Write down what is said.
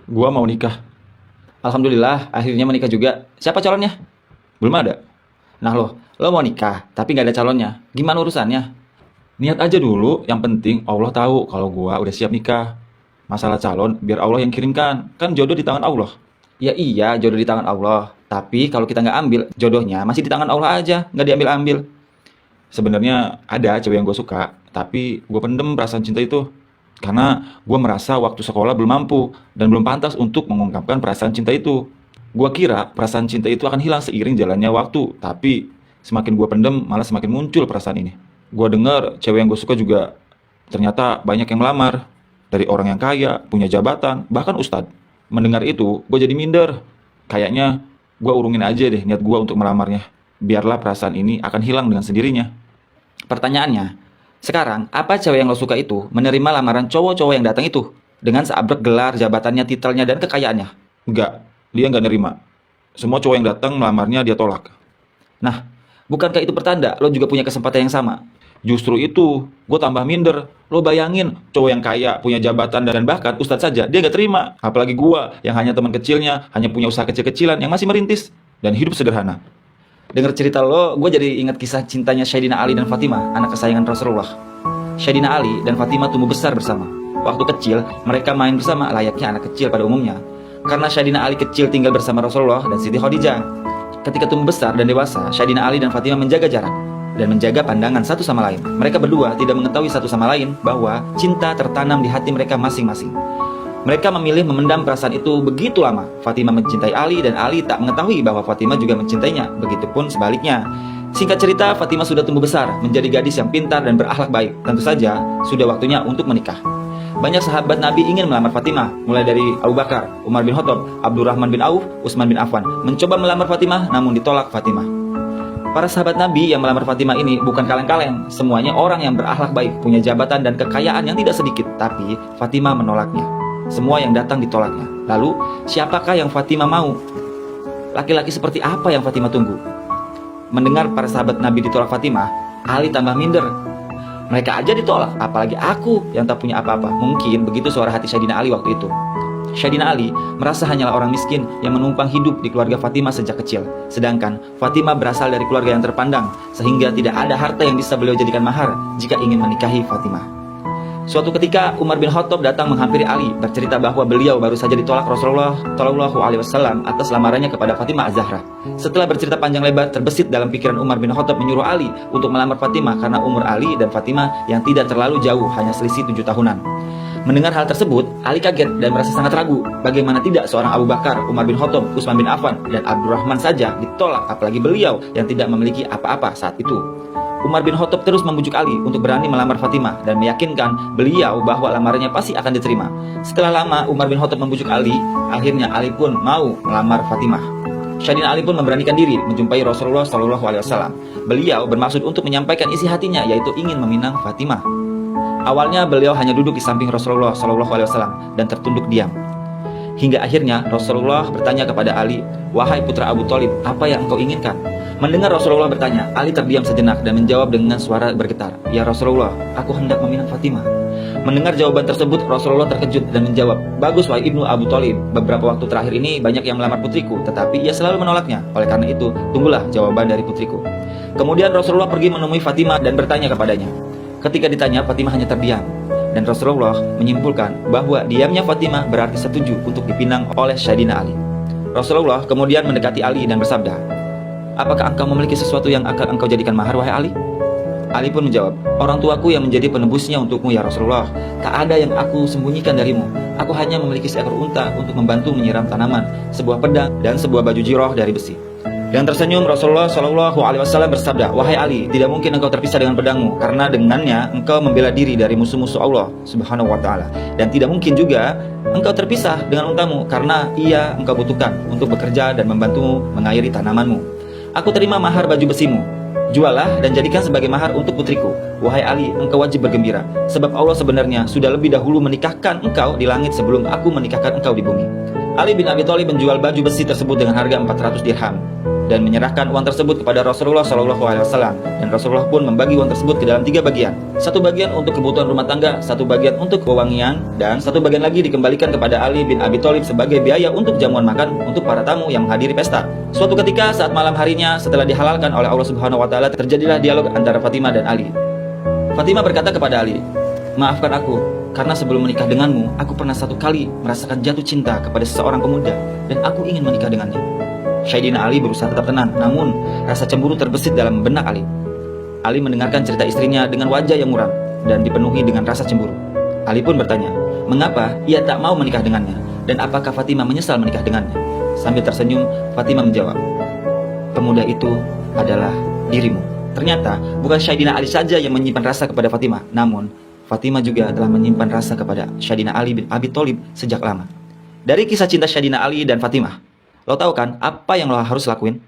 Gua mau nikah. Alhamdulillah, akhirnya menikah juga. Siapa calonnya? Belum ada. Nah lo mau nikah, tapi nggak ada calonnya. Gimana urusannya? Niat aja dulu, yang penting Allah tahu kalau gua udah siap nikah. Masalah calon, biar Allah yang kirimkan. Kan jodoh di tangan Allah. Ya iya, jodoh di tangan Allah. Tapi kalau kita nggak ambil, jodohnya masih di tangan Allah aja, nggak diambil-ambil. Sebenarnya ada cewek yang gue suka, tapi gue pendem perasaan cinta itu. Karena gue merasa waktu sekolah belum mampu dan belum pantas untuk mengungkapkan perasaan cinta itu. Gue kira perasaan cinta itu akan hilang seiring jalannya waktu, tapi semakin gue pendem malah semakin muncul perasaan ini. Gue dengar cewek yang gue suka juga ternyata banyak yang melamar. Dari orang yang kaya, punya jabatan, bahkan ustadz. Mendengar itu, gue jadi minder. Kayaknya gue urungin aja deh niat gue untuk melamarnya. Biarlah perasaan ini akan hilang dengan sendirinya. Pertanyaannya, sekarang apa cewek yang lo suka itu menerima lamaran cowok-cowok yang datang itu dengan seabrek gelar, jabatannya, titelnya, dan kekayaannya? Enggak, dia nggak nerima. Semua cowok yang datang melamarnya dia tolak. Nah, bukankah itu pertanda lo juga punya kesempatan yang sama? Justru itu, gue tambah minder. Lo bayangin, cowok yang kaya, punya jabatan, dan bahkan ustadz saja, dia nggak terima. Apalagi gue, yang hanya teman kecilnya, hanya punya usaha kecil-kecilan, yang masih merintis, dan hidup sederhana. Dengar cerita lo, gue jadi ingat kisah cintanya Sayyidina Ali dan Fatimah, anak kesayangan Rasulullah. Sayyidina Ali dan Fatimah tumbuh besar bersama. Waktu kecil, mereka main bersama layaknya anak kecil pada umumnya. Karena Sayyidina Ali kecil tinggal bersama Rasulullah dan Siti Khadijah. Ketika tumbuh besar dan dewasa, Sayyidina Ali dan Fatimah menjaga jarak dan menjaga pandangan satu sama lain. Mereka berdua tidak mengetahui satu sama lain bahwa cinta tertanam di hati mereka masing-masing. Mereka memilih memendam perasaan itu begitu lama. Fatimah mencintai Ali dan Ali tak mengetahui bahwa Fatimah juga mencintainya. Begitupun sebaliknya. Singkat cerita, Fatimah sudah tumbuh besar, menjadi gadis yang pintar dan berakhlak baik. Tentu saja, sudah waktunya untuk menikah. Banyak sahabat Nabi ingin melamar Fatimah, mulai dari Abu Bakar, Umar bin Khattab, Abdurrahman bin Auf, Utsman bin Affan, mencoba melamar Fatimah namun ditolak Fatimah. Para sahabat Nabi yang melamar Fatimah ini bukan kaleng-kaleng. Semuanya orang yang berakhlak baik, punya jabatan dan kekayaan yang tidak sedikit. Tapi Fatimah menolaknya. Semua yang datang ditolaknya. Lalu, siapakah yang Fatimah mau? Laki-laki seperti apa yang Fatimah tunggu? Mendengar para sahabat Nabi ditolak Fatimah, Ali tambah minder. Mereka aja ditolak, apalagi aku yang tak punya apa-apa. Mungkin begitu suara hati Sayyidina Ali waktu itu. Sayyidina Ali merasa hanyalah orang miskin yang menumpang hidup di keluarga Fatimah sejak kecil. Sedangkan Fatimah berasal dari keluarga yang terpandang, sehingga tidak ada harta yang bisa beliau jadikan mahar jika ingin menikahi Fatimah. Suatu ketika Umar bin Khattab datang menghampiri Ali, bercerita bahwa beliau baru saja ditolak Rasulullah Shallallahu Alaihi Wasallam atas lamarannya kepada Fatimah Az-Zahra. Setelah bercerita panjang lebar, terbesit dalam pikiran Umar bin Khattab menyuruh Ali untuk melamar Fatimah karena umur Ali dan Fatimah yang tidak terlalu jauh, hanya selisih 7 tahunan. Mendengar hal tersebut, Ali kaget dan merasa sangat ragu. Bagaimana tidak seorang Abu Bakar, Umar bin Khattab, Utsman bin Affan, dan Abdurrahman saja ditolak, apalagi beliau yang tidak memiliki apa-apa saat itu. Umar bin Khattab terus membujuk Ali untuk berani melamar Fatimah dan meyakinkan beliau bahwa lamarannya pasti akan diterima. Setelah lama Umar bin Khattab membujuk Ali, akhirnya Ali pun mau melamar Fatimah. Sayyidina Ali pun memberanikan diri menjumpai Rasulullah Shallallahu Alaihi Wasallam. Beliau bermaksud untuk menyampaikan isi hatinya, yaitu ingin meminang Fatimah. Awalnya beliau hanya duduk di samping Rasulullah Shallallahu Alaihi Wasallam dan tertunduk diam. Hingga akhirnya Rasulullah bertanya kepada Ali, "Wahai putra Abu Thalib, apa yang engkau inginkan?" Mendengar Rasulullah bertanya, Ali terdiam sejenak dan menjawab dengan suara bergetar, "Ya Rasulullah, aku hendak meminang Fatimah." Mendengar jawaban tersebut, Rasulullah terkejut dan menjawab, "Bagus wahai ibnu Abu Thalib, beberapa waktu terakhir ini banyak yang melamar putriku, tetapi ia selalu menolaknya. Oleh karena itu, tunggulah jawaban dari putriku." Kemudian Rasulullah pergi menemui Fatimah dan bertanya kepadanya. Ketika ditanya, Fatimah hanya terdiam. Dan Rasulullah menyimpulkan bahwa diamnya Fatimah berarti setuju untuk dipinang oleh Sayyidina Ali. Rasulullah kemudian mendekati Ali dan bersabda, "Apakah engkau memiliki sesuatu yang akan engkau jadikan mahar, wahai Ali?" Ali pun menjawab, "Orang tuaku yang menjadi penebusnya untukmu ya Rasulullah. Tak ada yang aku sembunyikan darimu. Aku hanya memiliki seekor unta untuk membantu menyiram tanaman, sebuah pedang, dan sebuah baju jiroh dari besi." Dengan tersenyum, Rasulullah Shallallahu Alaihi Wasallam bersabda, "Wahai Ali, tidak mungkin engkau terpisah dengan pedangmu, karena dengannya engkau membela diri dari musuh-musuh Allah Subhanahu Wa Taala. Dan tidak mungkin juga engkau terpisah dengan untamu, karena ia engkau butuhkan untuk bekerja dan membantumu mengairi tanamanmu. Aku terima mahar baju besimu. Jualah dan jadikan sebagai mahar untuk putriku. Wahai Ali, engkau wajib bergembira, sebab Allah sebenarnya sudah lebih dahulu menikahkan engkau di langit sebelum aku menikahkan engkau di bumi." Ali bin Abi Thalib menjual baju besi tersebut dengan harga 400 dirham. dan menyerahkan uang tersebut kepada Rasulullah SAW. Dan Rasulullah pun membagi uang tersebut ke dalam 3 bagian. Satu bagian untuk kebutuhan rumah tangga, satu bagian untuk wewangian, dan satu bagian lagi dikembalikan kepada Ali bin Abi Thalib sebagai biaya untuk jamuan makan untuk para tamu yang menghadiri pesta. Suatu ketika saat malam harinya setelah dihalalkan oleh Allah Subhanahu wa taala, terjadilah dialog antara Fatimah dan Ali. Fatimah berkata kepada Ali, "Maafkan aku, karena sebelum menikah denganmu, aku pernah satu kali merasakan jatuh cinta kepada seseorang pemuda, dan aku ingin menikah dengannya." Sayyidina Ali berusaha tetap tenang, namun rasa cemburu terbesit dalam benak Ali. Ali mendengarkan cerita istrinya dengan wajah yang muram dan dipenuhi dengan rasa cemburu. Ali pun bertanya, mengapa ia tak mau menikah dengannya, dan apakah Fatimah menyesal menikah dengannya? Sambil tersenyum, Fatimah menjawab, "Pemuda itu adalah dirimu." Ternyata bukan Sayyidina Ali saja yang menyimpan rasa kepada Fatimah, namun Fatimah juga telah menyimpan rasa kepada Sayyidina Ali bin Abi Thalib sejak lama. Dari kisah cinta Sayyidina Ali dan Fatimah, lo tahu kan apa yang lo harus lakuin?